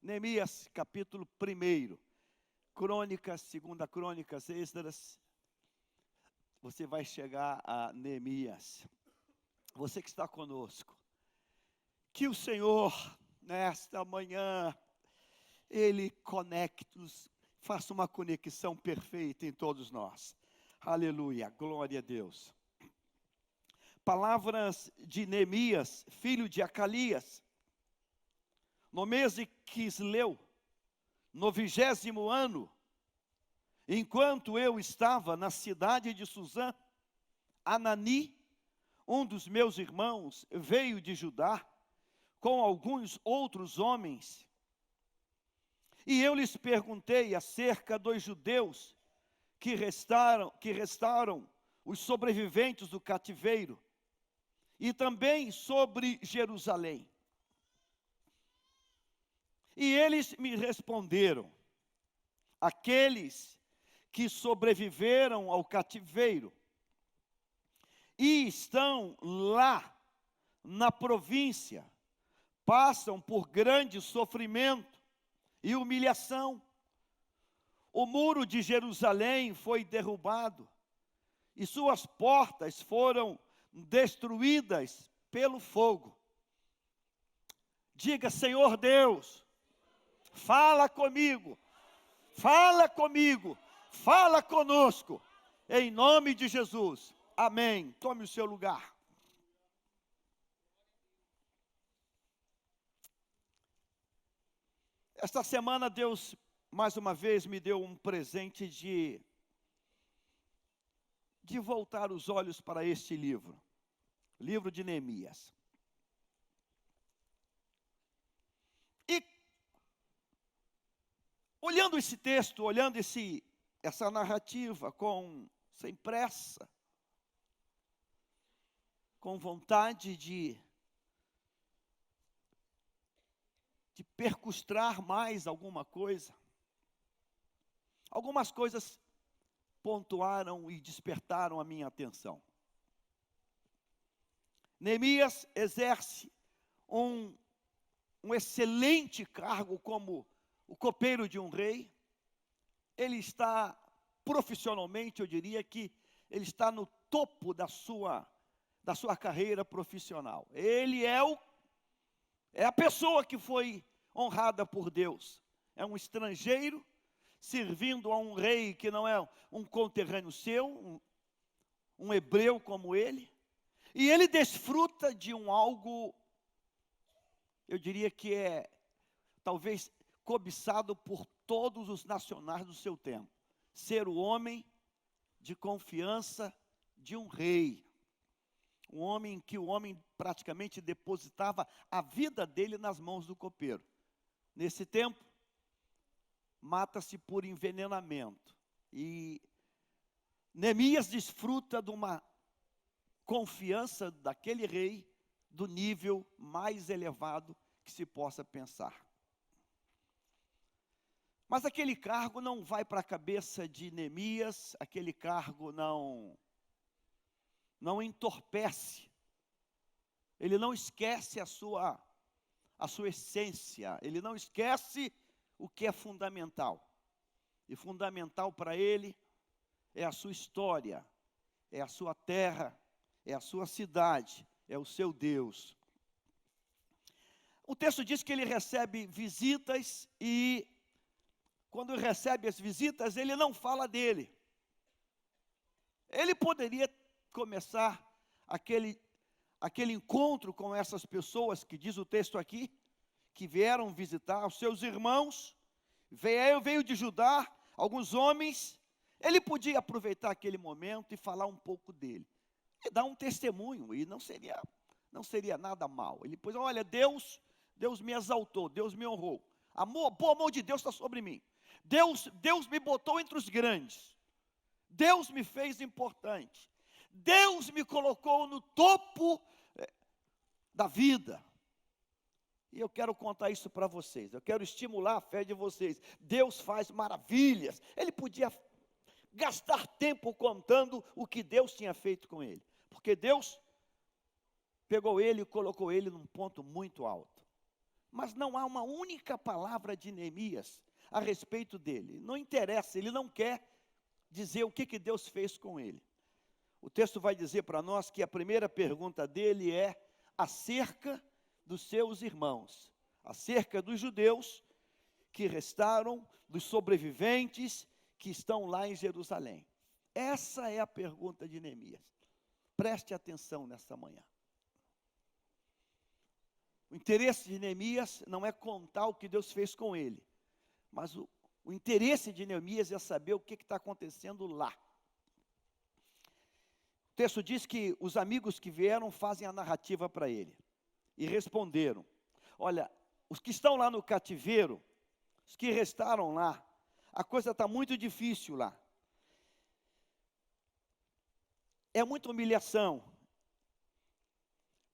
Neemias, capítulo 1, Crônicas, 2 Crônicas, Esdras, você vai chegar a Neemias. Você que está conosco, que o Senhor, nesta manhã, Ele conecte-nos, faça uma conexão perfeita em todos nós. Aleluia, glória a Deus. Palavras de Neemias, filho de Acalias, no mês de Quisleu, no 20º ano, enquanto eu estava na cidade de Suzã, Anani, um dos meus irmãos, veio de Judá, com alguns outros homens, e eu lhes perguntei acerca dos judeus que restaram os sobreviventes do cativeiro, e também sobre Jerusalém. E eles me responderam: aqueles que sobreviveram ao cativeiro e estão lá na província, passam por grande sofrimento e humilhação. O muro de Jerusalém foi derrubado e suas portas foram destruídas pelo fogo. Diga: Senhor Deus, fala comigo, fala conosco, em nome de Jesus, amém. Tome o seu lugar. Esta semana Deus, mais uma vez, me deu um presente de voltar os olhos para este livro, livro de Neemias. E olhando esse texto, olhando essa narrativa sem pressa, com vontade de percustrar mais alguma coisa, algumas coisas pontuaram e despertaram a minha atenção. Neemias exerce um excelente cargo como o copeiro de um rei. Ele está profissionalmente, eu diria que ele está no topo da sua carreira profissional. Ele é a pessoa que foi honrada por Deus. É um estrangeiro servindo a um rei que não é um conterrâneo seu, um hebreu como ele. E ele desfruta de algo, eu diria que é talvez cobiçado por todos os nacionais do seu tempo: ser o homem de confiança de um rei. Um homem em que o homem praticamente depositava a vida dele nas mãos do copeiro. Nesse tempo, mata-se por envenenamento. E Neemias desfruta de uma confiança daquele rei do nível mais elevado que se possa pensar. Mas aquele cargo não vai para a cabeça de Neemias, aquele cargo não entorpece, ele não esquece a sua essência, ele não esquece o que é fundamental. E fundamental para ele é a sua história, é a sua terra, é a sua cidade, é o seu Deus. O texto diz que ele recebe visitas e, quando recebe as visitas, ele não fala dele. Ele poderia começar aquele encontro com essas pessoas que diz o texto aqui, que vieram visitar os seus irmãos, veio de Judá, alguns homens. Ele podia aproveitar aquele momento e falar um pouco dele, e dar um testemunho, e não seria nada mal. Ele pôs: olha, Deus me exaltou, Deus me honrou, a boa mão de Deus está sobre mim, Deus me botou entre os grandes, Deus me fez importante, Deus me colocou no topo da vida. E eu quero contar isso para vocês, eu quero estimular a fé de vocês. Deus faz maravilhas. Ele podia gastar tempo contando o que Deus tinha feito com ele, porque Deus pegou ele e colocou ele num ponto muito alto. mas não há uma única palavra de Neemias a respeito dele. Não interessa, ele não quer dizer o que Deus fez com ele. O texto vai dizer para nós que a primeira pergunta dele é acerca dos seus irmãos, acerca dos judeus que restaram, dos sobreviventes que estão lá em Jerusalém. Essa é a pergunta de Neemias. Preste atenção nesta manhã. O interesse de Neemias não é contar o que Deus fez com ele, mas o interesse de Neemias é saber o que está acontecendo lá. O texto diz que os amigos que vieram fazem a narrativa para ele. E responderam: olha, os que estão lá no cativeiro, os que restaram lá, a coisa está muito difícil lá. É muita humilhação.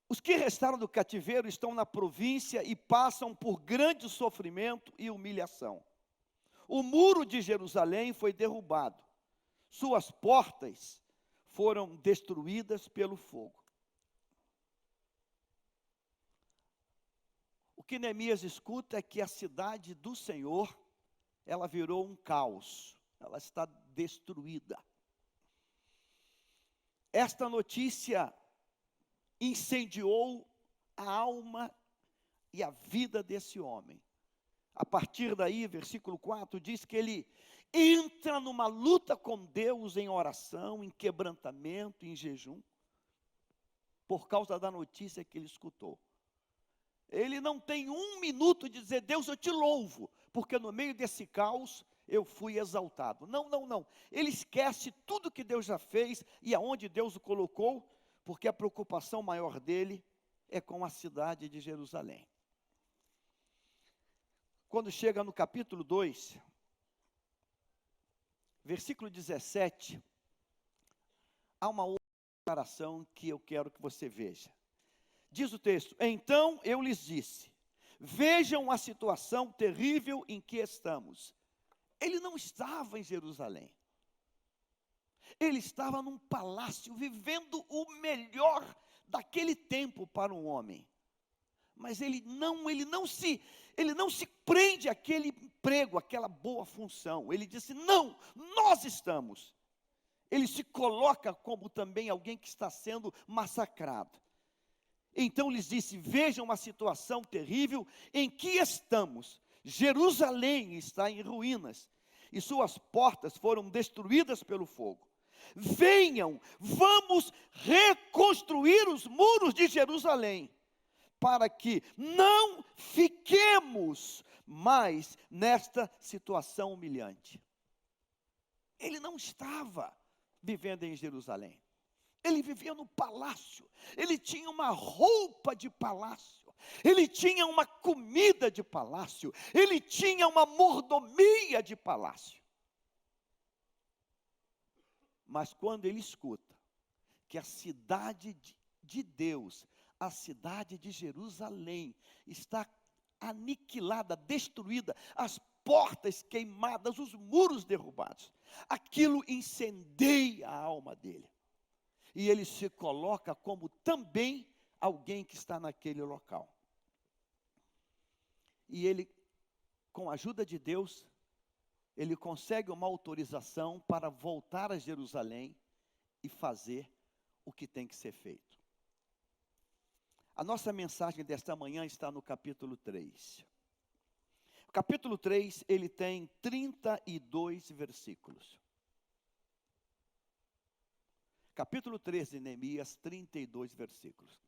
Os que restaram do cativeiro estão na província e passam por grande sofrimento e humilhação. O muro de Jerusalém foi derrubado. Suas portas foram destruídas pelo fogo. O que Neemias escuta é que a cidade do Senhor, ela virou um caos. Ela está destruída. Esta notícia incendiou a alma e a vida desse homem. A partir daí, versículo 4, diz que ele entra numa luta com Deus em oração, em quebrantamento, em jejum, por causa da notícia que ele escutou. Ele não tem um minuto de dizer: Deus, eu te louvo, porque no meio desse caos eu fui exaltado. Não, não, não. Ele esquece tudo que Deus já fez e aonde Deus o colocou, porque a preocupação maior dele é com a cidade de Jerusalém. Quando chega no capítulo 2, versículo 17, há uma outra declaração que eu quero que você veja. Diz o texto: então eu lhes disse, vejam a situação terrível em que estamos. Ele não estava em Jerusalém. Ele estava num palácio, vivendo o melhor daquele tempo para um homem. Mas ele não se prende àquele emprego, àquela boa função. Ele disse: não, nós estamos. Ele se coloca como também alguém que está sendo massacrado. Então lhes disse: vejam uma situação terrível em que estamos. Jerusalém está em ruínas e suas portas foram destruídas pelo fogo. Venham, vamos reconstruir os muros de Jerusalém, para que não fiquemos mais nesta situação humilhante. Ele não estava vivendo em Jerusalém. Ele vivia no palácio. Ele tinha uma roupa de palácio. Ele tinha uma comida de palácio. Ele tinha uma mordomia de palácio. Mas quando ele escuta que a cidade de Deus, a cidade de Jerusalém, está aniquilada, destruída, as portas queimadas, os muros derrubados, aquilo incendeia a alma dele. E ele se coloca como também alguém que está naquele local. E ele, com a ajuda de Deus, ele consegue uma autorização para voltar a Jerusalém e fazer o que tem que ser feito. A nossa mensagem desta manhã está no capítulo 3. O capítulo 3, ele tem 32 versículos. Capítulo 3 de Neemias, 32 versículos.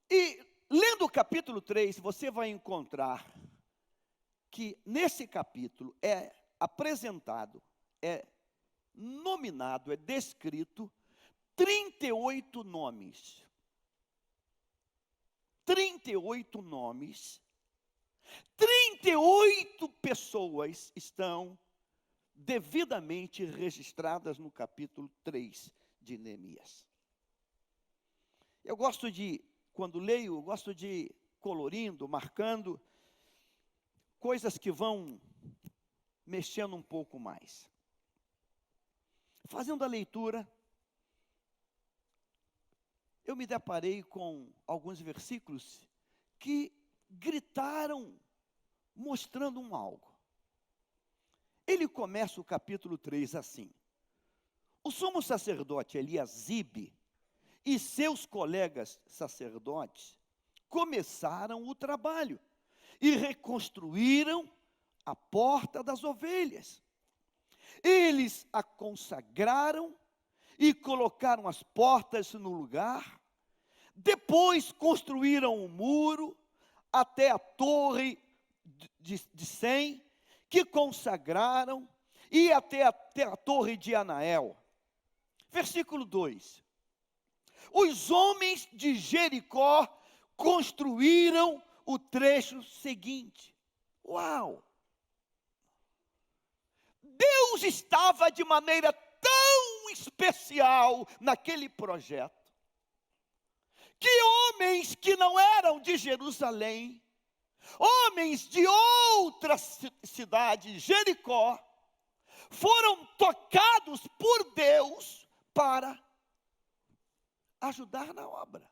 E lendo o capítulo 3, você vai encontrar que nesse capítulo é apresentado, é nominado, é descrito 38 nomes. 38 nomes, 38 pessoas estão devidamente registradas no capítulo 3 de Neemias. Eu gosto de, quando leio, eu gosto de ir colorindo, marcando coisas que vão mexendo um pouco mais. Fazendo a leitura, eu me deparei com alguns versículos que gritaram, mostrando algo. Ele começa o capítulo 3 assim: o sumo sacerdote Eliasibe e seus colegas sacerdotes começaram o trabalho e reconstruíram a porta das ovelhas. Eles a consagraram e colocaram as portas no lugar. Depois construíram um muro até a torre de Sem, que consagraram, e até a torre de Anael. Versículo 2. Os homens de Jericó construíram o trecho seguinte. Uau! Deus estava de maneira tão especial naquele projeto, que homens que não eram de Jerusalém, homens de outra cidade, Jericó, foram tocados por Deus para ajudar na obra.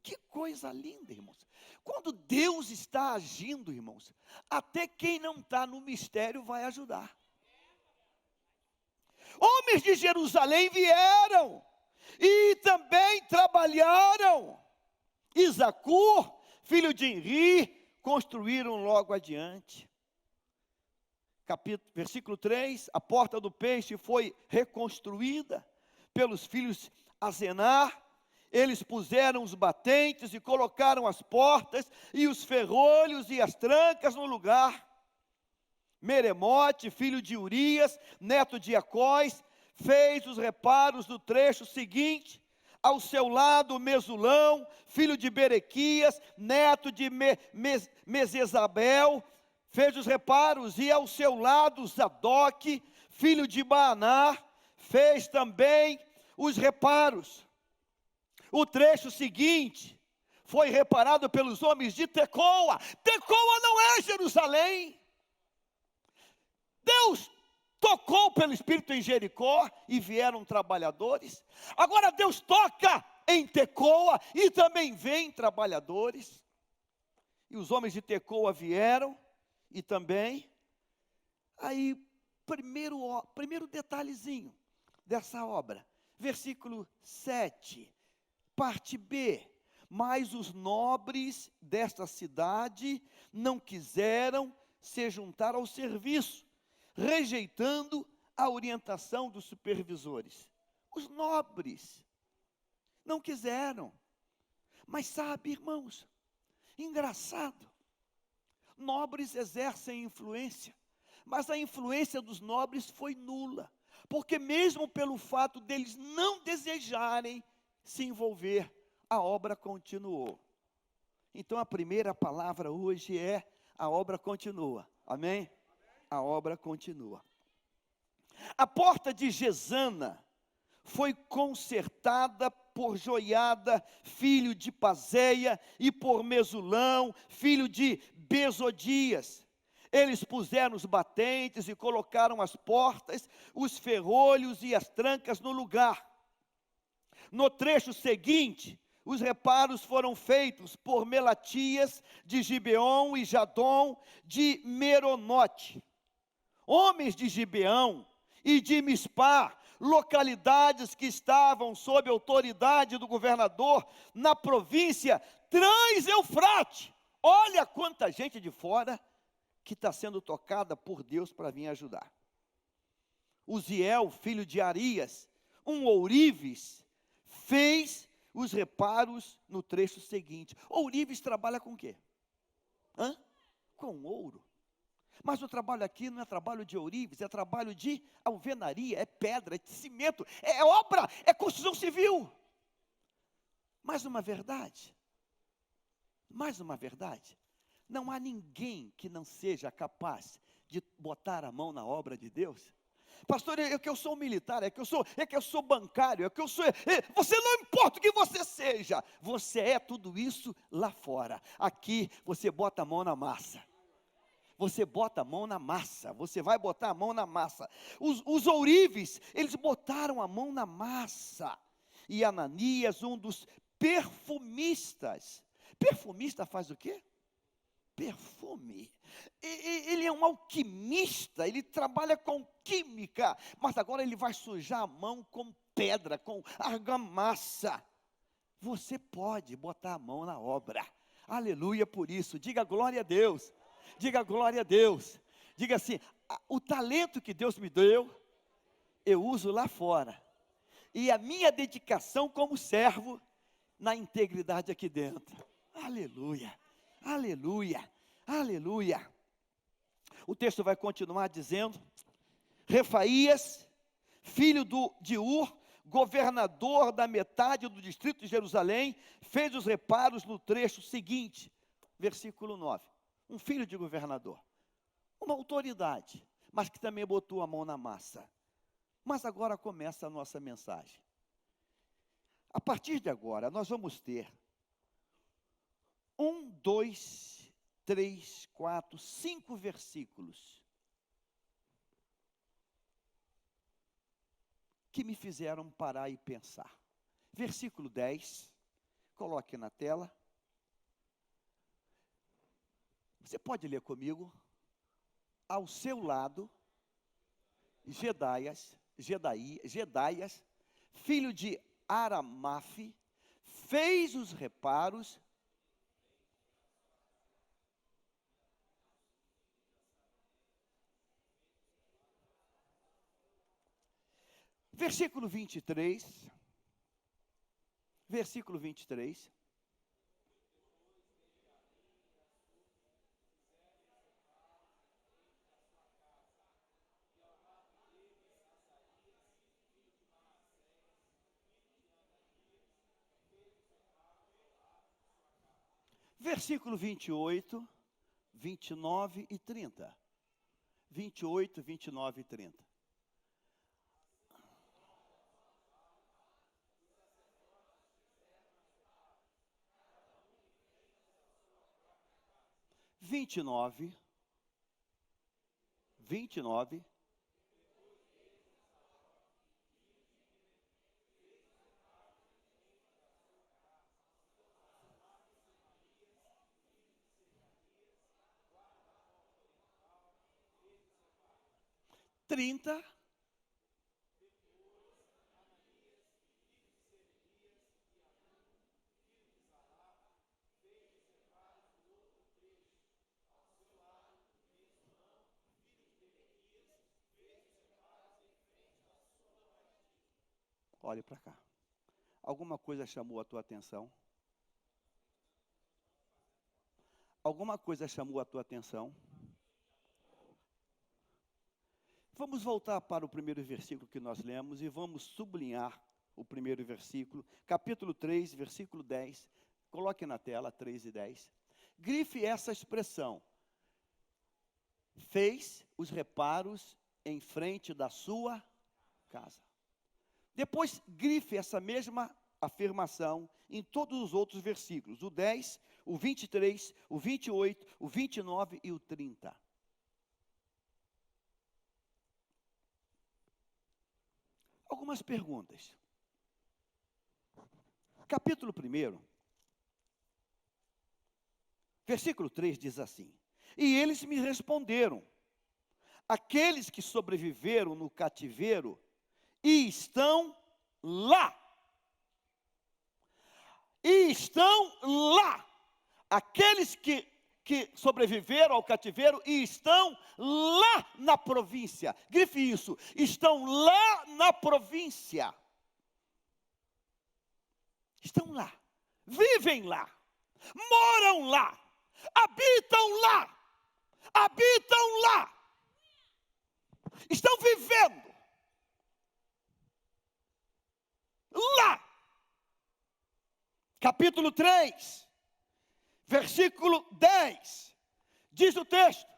Que coisa linda, irmãos. Quando Deus está agindo, irmãos, até quem não está no mistério vai ajudar. Homens de Jerusalém vieram e também trabalharam. Isacu, filho de Enri, construíram logo adiante. Versículo 3, a porta do peixe foi reconstruída pelos filhos Azenar. Eles puseram os batentes e colocaram as portas e os ferrolhos e as trancas no lugar. Meremote, filho de Urias, neto de Acós, fez os reparos do trecho seguinte. Ao seu lado, Mesulão, filho de Berequias, neto de Mesezabel, fez os reparos. E ao seu lado, Zadok, filho de Baaná, fez também os reparos. O trecho seguinte foi reparado pelos homens de Tecoa. Tecoa não é Jerusalém. Deus tocou pelo Espírito em Jericó e vieram trabalhadores. Agora Deus toca em Tecoa e também vem trabalhadores. E os homens de Tecoa vieram e também. Aí, primeiro detalhezinho dessa obra, versículo 7, parte B. Mas os nobres desta cidade não quiseram se juntar ao serviço, rejeitando a orientação dos supervisores. Os nobres não quiseram. Mas sabe, irmãos, engraçado, nobres exercem influência, mas a influência dos nobres foi nula, porque mesmo pelo fato deles não desejarem se envolver, a obra continuou. Então a primeira palavra hoje é: a obra continua. Amém? A obra continua. A porta de Gesana foi consertada por Joiada, filho de Pazeia, e por Mesulão, filho de Bezodias. Eles puseram os batentes e colocaram as portas, os ferrolhos e as trancas no lugar. No trecho seguinte, os reparos foram feitos por Melatias de Gibeon e Jadom de Meronote. Homens de Gibeão e de Mispá, localidades que estavam sob autoridade do governador na província Trans-Eufrate. Olha quanta gente de fora que está sendo tocada por Deus para vir ajudar. Uziel, filho de Arias, um ourives, fez os reparos no trecho seguinte. Ourives trabalha com o quê? Com ouro. Mas o trabalho aqui não é trabalho de ourives, é trabalho de alvenaria, é pedra, é cimento, é obra, é construção civil. Mais uma verdade, não há ninguém que não seja capaz de botar a mão na obra de Deus. Pastor, é que eu sou militar, é que eu sou bancário, você não importa o que você seja, você é tudo isso lá fora. Aqui você bota a mão na massa. Você bota a mão na massa, você vai botar a mão na massa. Os ourives, eles botaram a mão na massa. E Ananias, um dos perfumistas. Perfumista faz o quê? perfume. Ele é um alquimista, ele trabalha com química, mas agora ele vai sujar a mão com pedra, com argamassa. Você pode botar a mão na obra. Aleluia por isso. Diga glória a Deus. Diga glória a Deus. Diga assim: o talento que Deus me deu, eu uso lá fora. E a minha dedicação como servo, na integridade aqui dentro. Aleluia. Aleluia. Aleluia. O texto vai continuar dizendo: Refaías, filho de Ur, governador da metade do distrito de Jerusalém, fez os reparos no trecho seguinte, versículo 9. Um filho de governador, uma autoridade, mas que também botou a mão na massa. Mas agora começa a nossa mensagem. A partir de agora, nós vamos ter 1, 2, 3, 4, 5 versículos que me fizeram parar e pensar. Versículo 10, coloque na tela. Você pode ler comigo? Ao seu lado, Jedaias, filho de Aramafe, fez os reparos. Versículo 23. Versículo 23. Versículo 28, 29 e 30. 28, 29 e 30. Vinte e nove, 30. Olhe para cá. Alguma coisa chamou a tua atenção? Alguma coisa chamou a tua atenção? Vamos voltar para o primeiro versículo que nós lemos e vamos sublinhar o primeiro versículo, capítulo 3, versículo 10. Coloque na tela 3 e 10. Grife essa expressão: fez os reparos em frente da sua casa. Depois, grife essa mesma afirmação em todos os outros versículos: o 10, o 23, o 28, o 29 e o 30. Algumas perguntas. Capítulo 1, versículo 3 diz assim: e eles me responderam: aqueles que sobreviveram no cativeiro e estão lá. E estão lá. Aqueles que sobreviveram ao cativeiro e estão lá na província. Grife isso: estão lá na província. Estão lá, vivem lá, moram lá, habitam lá, estão vivendo lá. Capítulo 3, versículo 10, diz o texto: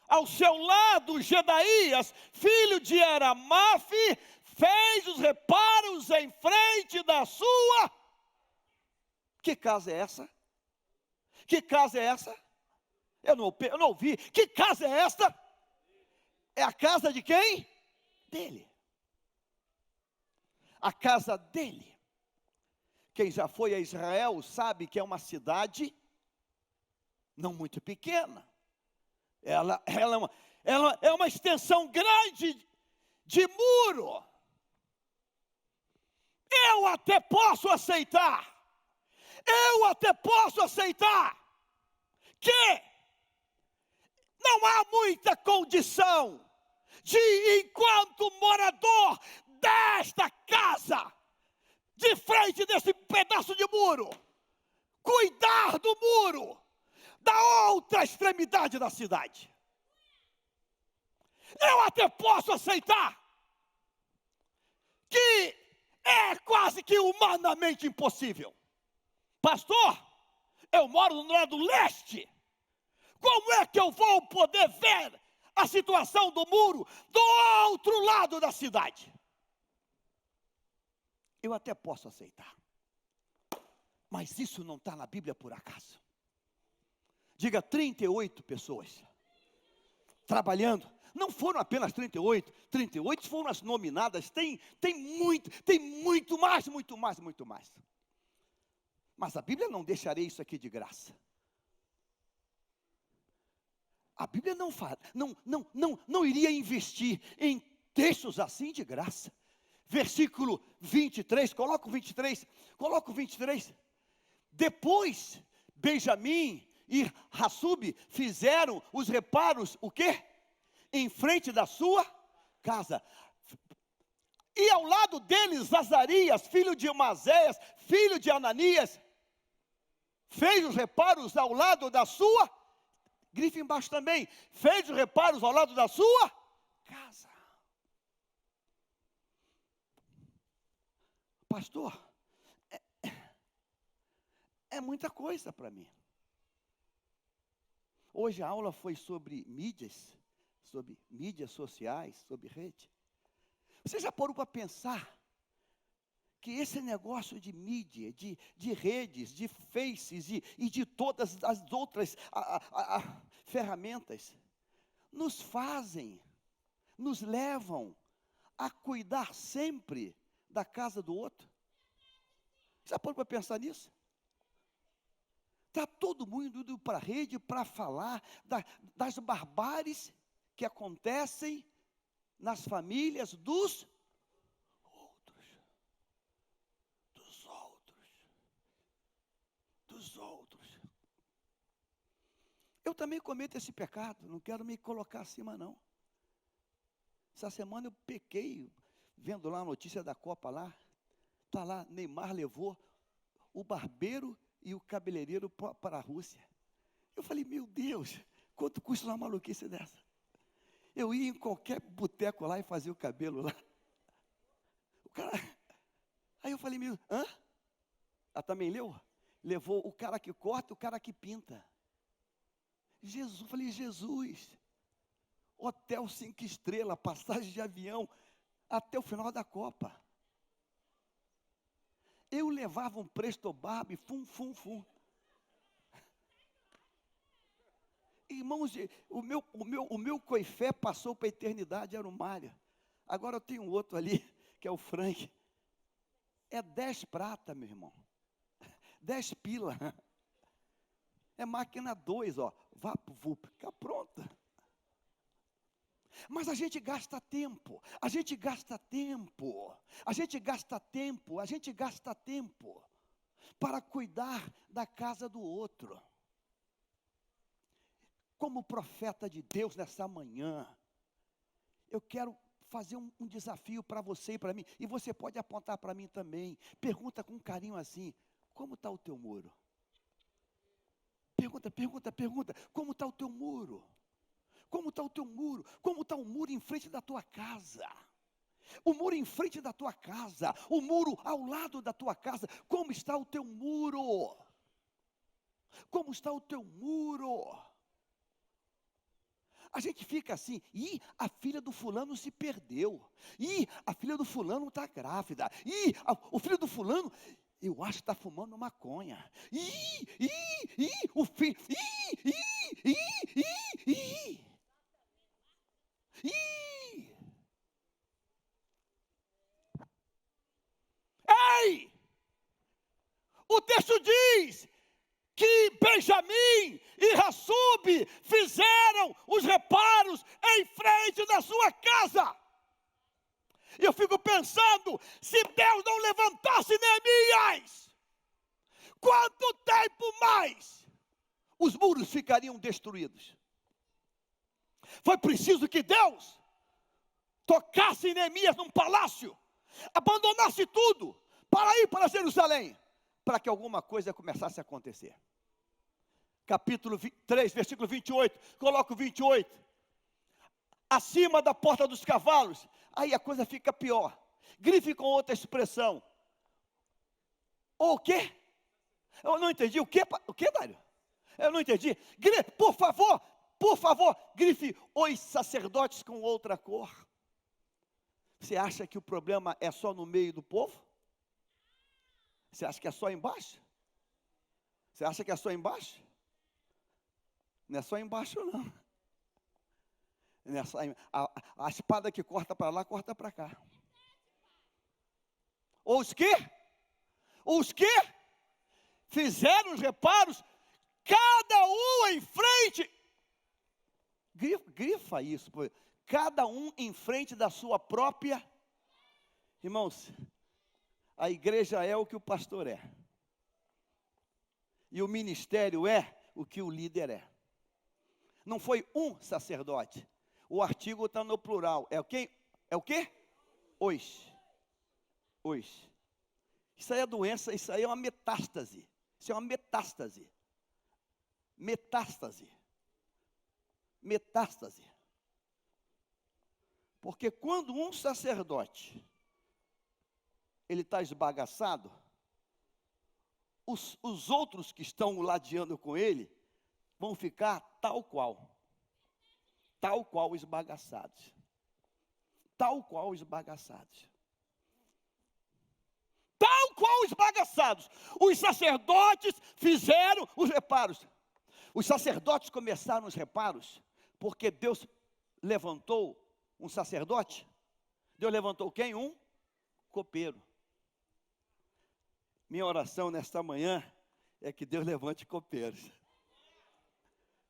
ao seu lado, Jedaias, filho de Aramafe, fez os reparos em frente da sua. Que casa é essa? Que casa é essa? Eu não ouvi. Que casa é esta? É a casa de quem? Dele. A casa dele. Quem já foi a Israel sabe que é uma cidade não muito pequena. Ela é uma extensão grande de muro. Eu até posso aceitar que não há muita condição de, enquanto morador desta casa, de frente desse pedaço de muro, cuidar do muro da outra extremidade da cidade. Eu até posso aceitar que é quase que humanamente impossível. Pastor, eu moro no lado leste. Como é que eu vou poder ver a situação do muro do outro lado da cidade? Eu até posso aceitar. Mas isso não está na Bíblia por acaso. Diga, 38 pessoas trabalhando. Não foram apenas 38 foram as nominadas. Tem muito mais. Mas a Bíblia não deixaria isso aqui de graça. A Bíblia não iria investir em textos assim de graça. Versículo 23, coloca o 23. Depois, Benjamim e Hassub fizeram os reparos, o quê? Em frente da sua casa. E ao lado deles, Azarias, filho de Maséias, filho de Ananias, fez os reparos ao lado da sua, grife embaixo também, fez os reparos ao lado da sua casa. Pastor, é muita coisa para mim. Hoje a aula foi sobre mídias sociais, sobre rede. Você já parou para pensar que esse negócio de mídia, de redes, de faces e de todas as outras ferramentas, nos levam a cuidar sempre da casa do outro? Já parou para pensar nisso? Está todo mundo indo para a rede para falar das barbáries que acontecem nas famílias dos outros. Eu também cometo esse pecado, não quero me colocar acima não. Essa semana eu pequei, vendo lá a notícia da Copa lá, está lá, Neymar levou o barbeiro e o cabeleireiro para a Rússia. Eu falei, meu Deus, quanto custa uma maluquice dessa? Eu ia em qualquer boteco lá e fazia o cabelo lá. O cara... Aí eu falei, hã? Ela também leu? Levou o cara que corta e o cara que pinta. Jesus, eu falei, Jesus, hotel 5 estrelas, passagem de avião, até o final da Copa. Eu levava um Presto Barbe, fum. Irmãos, o meu coifé passou para a eternidade, era o Mário. Agora eu tenho um outro ali, que é o Frank. É 10 prata, meu irmão. 10 pila. É máquina 2, ó. Vapo, fica pronta. Mas a gente gasta tempo para cuidar da casa do outro. Como profeta de Deus nessa manhã, eu quero fazer um desafio para você e para mim, e você pode apontar para mim também. Pergunta com carinho assim, como está o teu muro? Pergunta, como está o teu muro? Como está o teu muro? Como está o muro em frente da tua casa? O muro em frente da tua casa, o muro ao lado da tua casa, como está o teu muro? Como está o teu muro? A gente fica assim, a filha do fulano se perdeu, a filha do fulano está grávida, o filho do fulano, eu acho que está fumando maconha, o filho, Ei! O texto diz que Benjamim e fizeram os reparos em frente da sua casa. E eu fico pensando, se Deus não levantasse Neemias, quanto tempo mais os muros ficariam destruídos? Foi preciso que Deus tocasse Neemias num palácio, abandonasse tudo, para ir para Jerusalém, para que alguma coisa começasse a acontecer. Capítulo 3, versículo 28, coloca o 28. Acima da porta dos cavalos, aí a coisa fica pior. Grife com outra expressão. O quê? Eu não entendi. O quê, Dário? Eu não entendi. Grife, por favor, grife os sacerdotes com outra cor. Você acha que o problema é só no meio do povo? Você acha que é só embaixo? Você acha que é só embaixo? Não é só embaixo, não. Não é só, a espada que corta para lá, corta para cá. Os que fizeram os reparos, cada um em frente. Grifa isso, pô. Cada um em frente da sua própria. Irmãos, a igreja é o que o pastor é. E o ministério é o que o líder é. Não foi um sacerdote. O artigo está no plural. É o quê? É o quê? Os. Isso aí é doença, isso aí é uma metástase. Isso é uma metástase. Metástase. Porque quando um sacerdote, ele está esbagaçado, os outros que estão ladeando com ele, vão ficar tal qual esbagaçados. Tal qual esbagaçados. Os sacerdotes fizeram os reparos. Os sacerdotes começaram os reparos, porque Deus levantou um sacerdote. Deus levantou quem? Um copeiro. Minha oração nesta manhã é que Deus levante copeiros.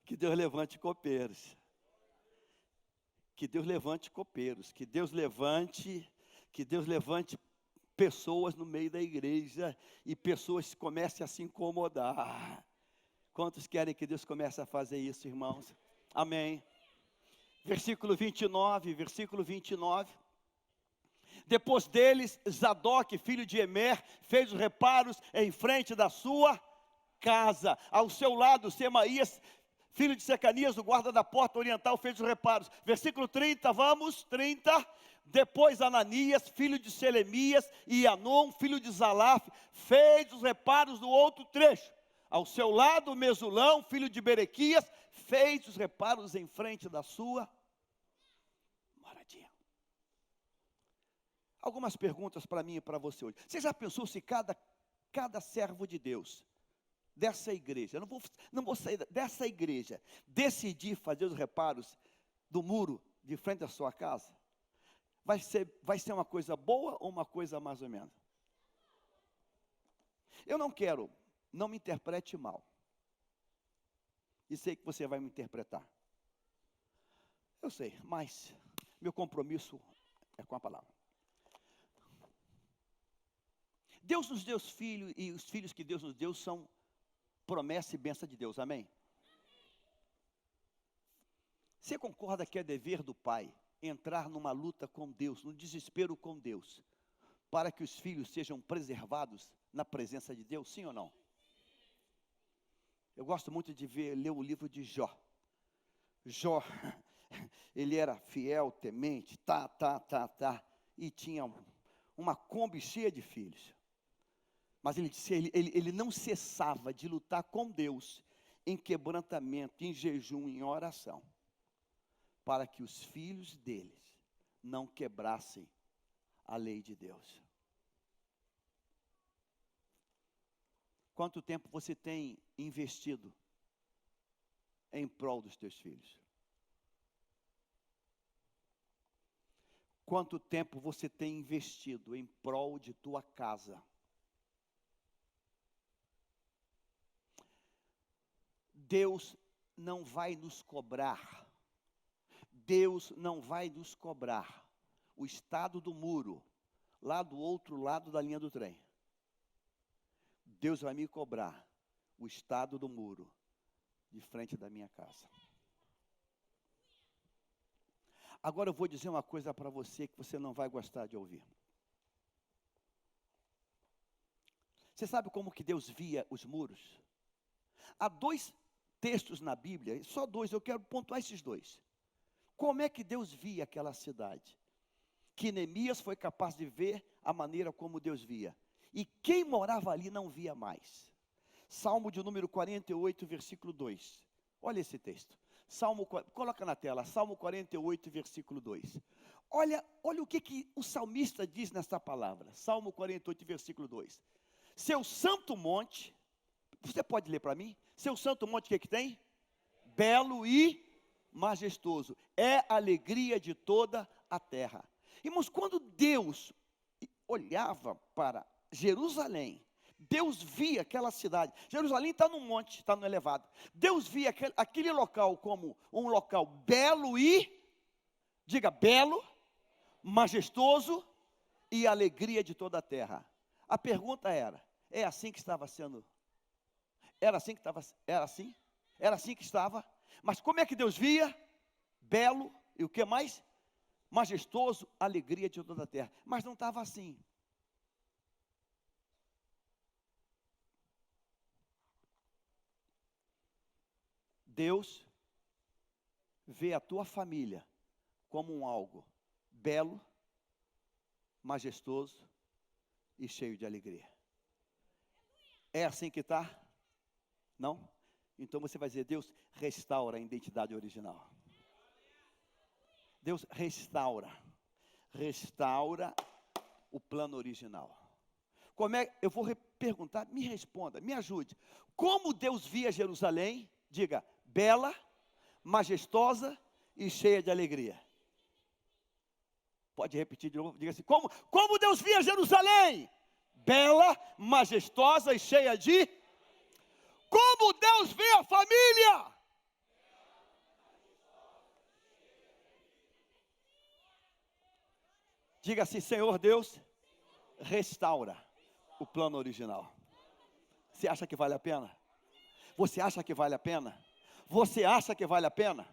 Que Deus levante copeiros. Que Deus levante copeiros. Que Deus levante pessoas no meio da igreja e pessoas comecem a se incomodar. Quantos querem que Deus comece a fazer isso, irmãos? Amém. Versículo 29. Depois deles, Zadok, filho de Emer, fez os reparos em frente da sua casa. Ao seu lado, Semaías, filho de Secanias, o guarda da porta oriental, fez os reparos. Versículo 30, vamos, 30. Depois Ananias, filho de Selemias, e Anon, filho de Zalaf, fez os reparos no outro trecho. Ao seu lado, Mesulão, filho de Berequias, fez os reparos em frente da sua moradia. Algumas perguntas para mim e para você hoje. Você já pensou se cada servo de Deus dessa igreja, eu não vou sair dessa igreja, decidir fazer os reparos do muro de frente à sua casa? Vai ser uma coisa boa ou uma coisa mais ou menos? Eu não quero, não me interprete mal. E sei que você vai me interpretar. Eu sei, mas meu compromisso é com a palavra. Deus nos deu filhos, e os filhos que Deus nos deu são promessa e bênção de Deus, amém? Você concorda que é dever do pai entrar numa luta com Deus, num desespero com Deus, para que os filhos sejam preservados na presença de Deus, sim ou não? Eu gosto muito de ler o livro de Jó. Jó, ele era fiel, temente, e tinha uma Kombi cheia de filhos. Mas ele disse, ele não cessava de lutar com Deus, em quebrantamento, em jejum, em oração, para que os filhos deles não quebrassem a lei de Deus. Quanto tempo você tem investido em prol dos teus filhos? Quanto tempo você tem investido em prol de tua casa? Deus não vai nos cobrar. Deus não vai nos cobrar o estado do muro, lá do outro lado da linha do trem. Deus vai me cobrar o estado do muro, de frente da minha casa. Agora eu vou dizer uma coisa para você que você não vai gostar de ouvir. Você sabe como que Deus via os muros? Há 2 textos na Bíblia, só 2, eu quero pontuar esses 2. Como é que Deus via aquela cidade? Que Neemias foi capaz de ver a maneira como Deus via. E quem morava ali não via mais. Salmo de número 48, versículo 2. Olha esse texto. Coloca na tela, Salmo 48, versículo 2. Olha o que o salmista diz nessa palavra. Salmo 48, versículo 2. Seu santo monte, você pode ler para mim? Seu santo monte, o que tem? Belo e majestoso. É a alegria de toda a terra. Irmãos, quando Deus olhava para Jerusalém, Deus via aquela cidade. Jerusalém está no monte, está no elevado. Deus via aquele local como um local belo e, diga, belo, majestoso e alegria de toda a terra. A pergunta era, é assim que estava sendo? Era assim que estava? Era assim? Era assim que estava? Mas como é que Deus via? Belo e o que mais? Majestoso, alegria de toda a terra. Mas não estava assim. Deus vê a tua família como um algo belo, majestoso e cheio de alegria. É assim que está? Não? Então você vai dizer, Deus restaura a identidade original. Deus restaura o plano original. Como é? Eu vou perguntar, me responda, me ajude. Como Deus via Jerusalém? Diga, bela, majestosa e cheia de alegria. Pode repetir de novo, diga assim, como Deus via Jerusalém? Bela, majestosa e cheia de... Como Deus vê a família? Diga assim, Senhor Deus, restaura o plano original. Você acha que vale a pena? Você acha que vale a pena? Você acha que vale a pena?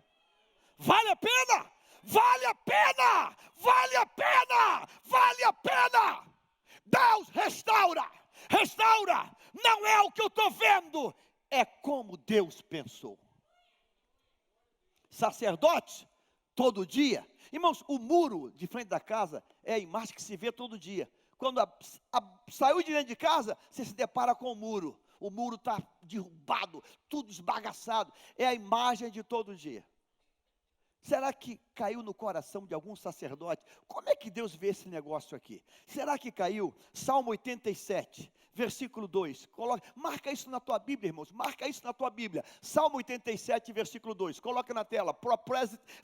Vale a pena! Vale a pena! Vale a pena! Vale a pena! Deus restaura! Restaura! Não é o que eu estou vendo, é como Deus pensou. Sacerdote, todo dia. Irmãos, o muro de frente da casa é a imagem que se vê todo dia. Quando saiu de dentro de casa, você se depara com o muro. O muro está derrubado, tudo esbagaçado. É a imagem de todo dia. Será que caiu no coração de algum sacerdote? Como é que Deus vê esse negócio aqui? Será que caiu? Salmo 87, versículo 2. Marca isso na tua Bíblia, irmãos. Marca isso na tua Bíblia. Salmo 87, versículo 2. Coloca na tela.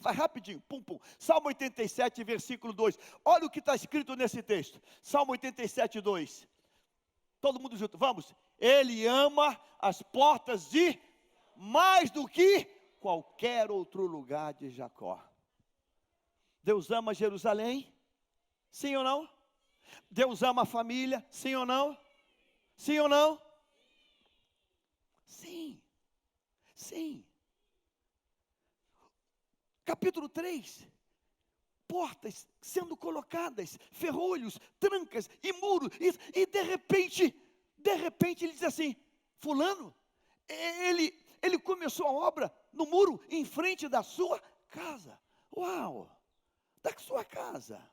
Vai rapidinho. Pum, pum. Salmo 87, versículo 2. Olha o que está escrito nesse texto. Salmo 87, 2. Todo mundo junto. Vamos. Ele ama as portas de mais do que qualquer outro lugar de Jacó. Deus ama Jerusalém? Sim ou não? Deus ama a família? Sim ou não? Sim ou não? Sim. Sim. Capítulo 3. Portas sendo colocadas, ferrolhos, trancas e muros. E de repente ele diz assim, fulano, ele começou a obra no muro em frente da sua casa. Uau! Da sua casa.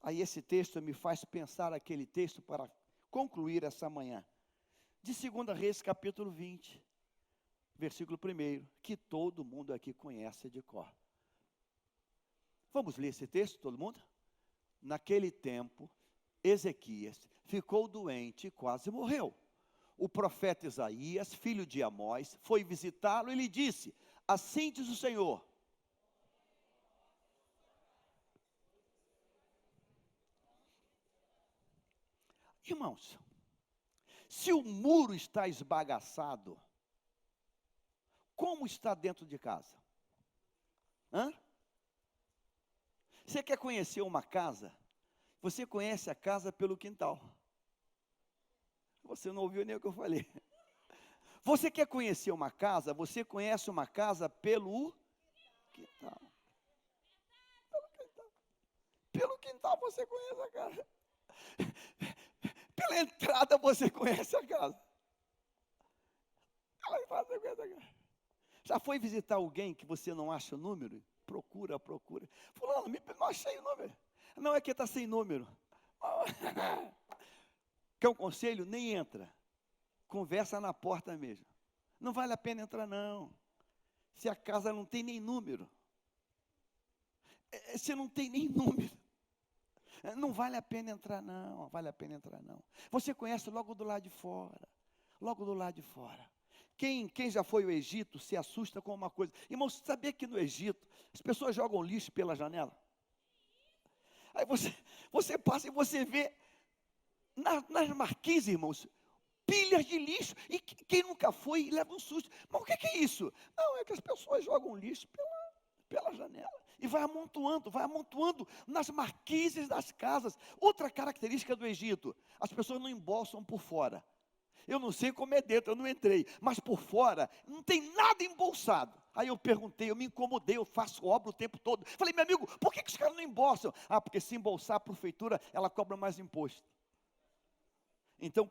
Aí esse texto me faz pensar aquele texto para concluir essa manhã. De 2 Reis, capítulo 20, versículo 1, que todo mundo aqui conhece de cor. Vamos ler esse texto, todo mundo? Naquele tempo, Ezequias ficou doente e quase morreu. O profeta Isaías, filho de Amós, foi visitá-lo e lhe disse, assim diz o Senhor. Irmãos, se o muro está esbagaçado, Como está dentro de casa? Hã? Você quer conhecer uma casa? Você conhece a casa pelo quintal. Você não ouviu nem o que eu falei. Você quer conhecer uma casa? Você conhece uma casa pelo quintal. Pelo quintal você conhece a casa. Pela entrada você conhece a casa. Pela entrada você conhece a casa. Já foi visitar alguém que você não acha o número? Procura. Fulano, não achei o número. Não, é que está sem número. Quer um conselho? Nem entra. Conversa na porta mesmo. Não vale a pena entrar, não. Se a casa não tem nem número. Se não tem nem número. Não vale a pena entrar, não. Você conhece logo do lado de fora. Quem já foi ao Egito se assusta com uma coisa. Irmão, você sabia que no Egito as pessoas jogam lixo pela janela? Aí você passa e você vê nas marquises, irmãos, pilhas de lixo. E quem nunca foi leva um susto. Mas o que é isso? Não, é que as pessoas jogam lixo pela janela. E vai amontoando nas marquises das casas. Outra característica do Egito: as pessoas não embolsam por fora. Eu não sei como é dentro, eu não entrei, mas por fora não tem nada embolsado. Aí eu perguntei, eu me incomodei, eu faço obra o tempo todo. Falei, meu amigo, por que os caras não embolsam? Ah, porque se embolsar a prefeitura, ela cobra mais imposto. Então o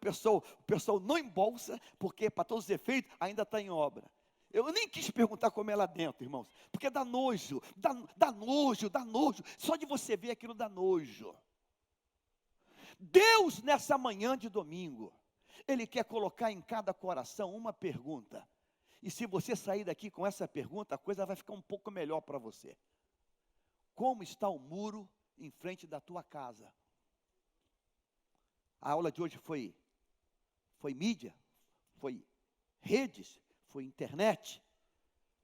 pessoal não embolsa, porque para todos os efeitos ainda está em obra. Eu nem quis perguntar como é lá dentro, irmãos, porque dá nojo. Só de você ver aquilo dá nojo. Deus, nessa manhã de domingo, Ele quer colocar em cada coração uma pergunta. E se você sair daqui com essa pergunta, a coisa vai ficar um pouco melhor para você. Como está o muro em frente da tua casa? A aula de hoje foi mídia, foi redes, foi internet.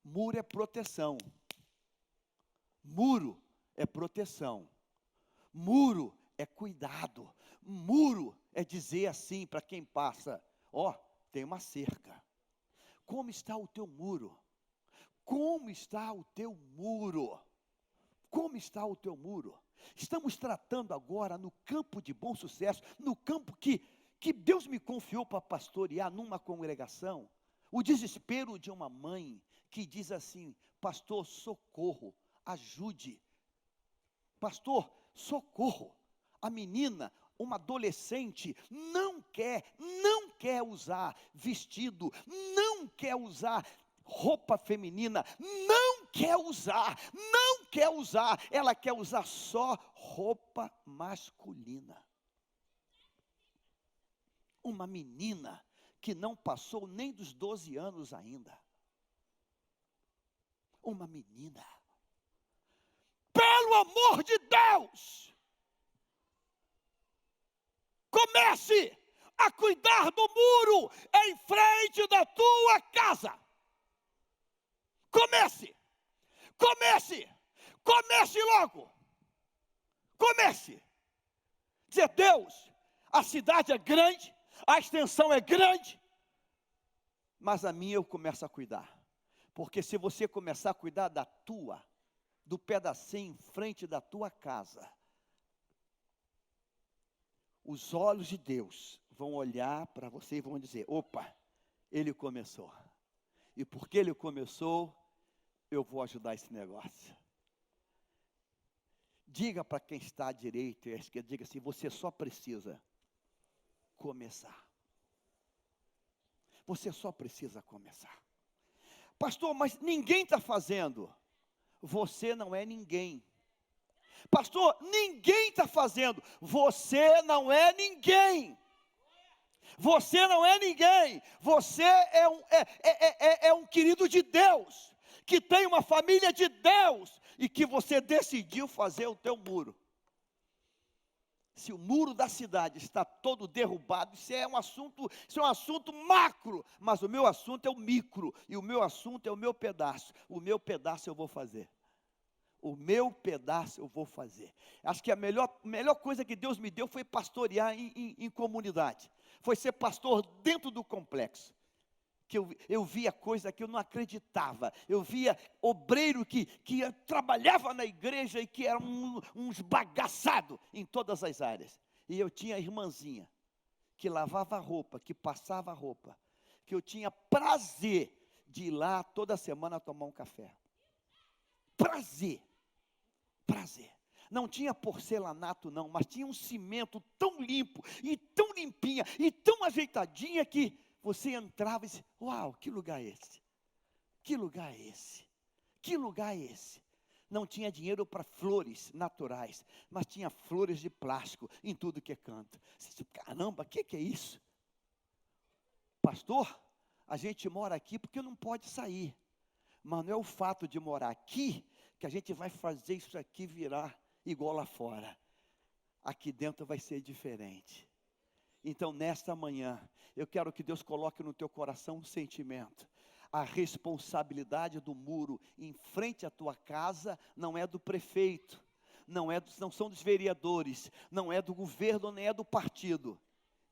Muro é proteção. Muro é proteção. Muro é cuidado. Muro é dizer assim para quem passa: ó, tem uma cerca. Como está o teu muro? Como está o teu muro? Como está o teu muro? Estamos tratando agora no campo de Bom Sucesso, no campo que Deus me confiou para pastorear numa congregação, o desespero de uma mãe que diz assim: pastor, socorro, ajude. Pastor, socorro. A menina, uma adolescente, não quer usar vestido, não quer usar roupa feminina, não quer usar, ela quer usar só roupa masculina. Uma menina que não passou nem dos 12 anos ainda. Uma menina. Pelo amor de Deus! Comece a cuidar do muro em frente da tua casa. Comece logo. Dizer: Deus, a cidade é grande, a extensão é grande, mas a minha eu começo a cuidar. Porque se você começar a cuidar do pedacinho em frente da tua casa, os olhos de Deus vão olhar para você e vão dizer: opa, ele começou. E porque ele começou, eu vou ajudar esse negócio. Diga para quem está à direita e à esquerda, diga assim: você só precisa começar. Você só precisa começar. Pastor, mas ninguém está fazendo. Você não é ninguém. Pastor, ninguém está fazendo. Você não é ninguém. Você não é ninguém. Você é um querido de Deus, que tem uma família de Deus, e que você decidiu fazer o teu muro. Se o muro da cidade está todo derrubado, isso é um assunto macro, mas o meu assunto é o micro, e o meu assunto é o meu pedaço. O meu pedaço eu vou fazer. Acho que a melhor coisa que Deus me deu foi pastorear em comunidade. Foi ser pastor dentro do complexo. que eu via coisa que eu não acreditava. Eu via obreiro que trabalhava na igreja e que era uns bagaçado em todas as áreas. E eu tinha a irmãzinha que lavava roupa, que passava roupa, que eu tinha prazer de ir lá toda semana tomar um café. Prazer. Não tinha porcelanato não, mas tinha um cimento tão limpo, e tão limpinha, e tão ajeitadinha, que você entrava e disse, uau, que lugar é esse? Que lugar é esse? Que lugar é esse? Não tinha dinheiro para flores naturais, mas tinha flores de plástico em tudo que é canto. Você disse, caramba, o que é isso? Pastor, a gente mora aqui porque não pode sair. Mas não é o fato de morar aqui que a gente vai fazer isso aqui virar igual lá fora. Aqui dentro vai ser diferente. Então, nesta manhã, eu quero que Deus coloque no teu coração um sentimento. A responsabilidade do muro em frente à tua casa não é do prefeito, não são dos vereadores, não é do governo, nem é do partido.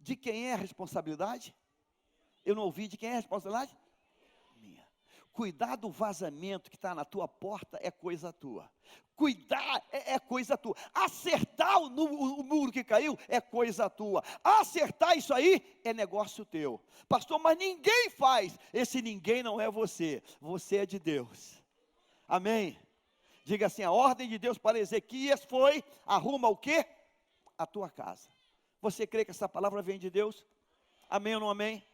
De quem é a responsabilidade? Eu não ouvi. De quem é a responsabilidade? Minha. Cuidar do vazamento que está na tua porta é coisa tua. Cuidar é coisa tua. Acertar o muro que caiu é coisa tua. Acertar isso aí é negócio teu. Pastor, mas ninguém faz. Esse ninguém não é você. Você é de Deus. Amém? Diga assim, a ordem de Deus para Ezequias foi, arruma o quê? A tua casa. Você crê que essa palavra vem de Deus? Amém ou não amém?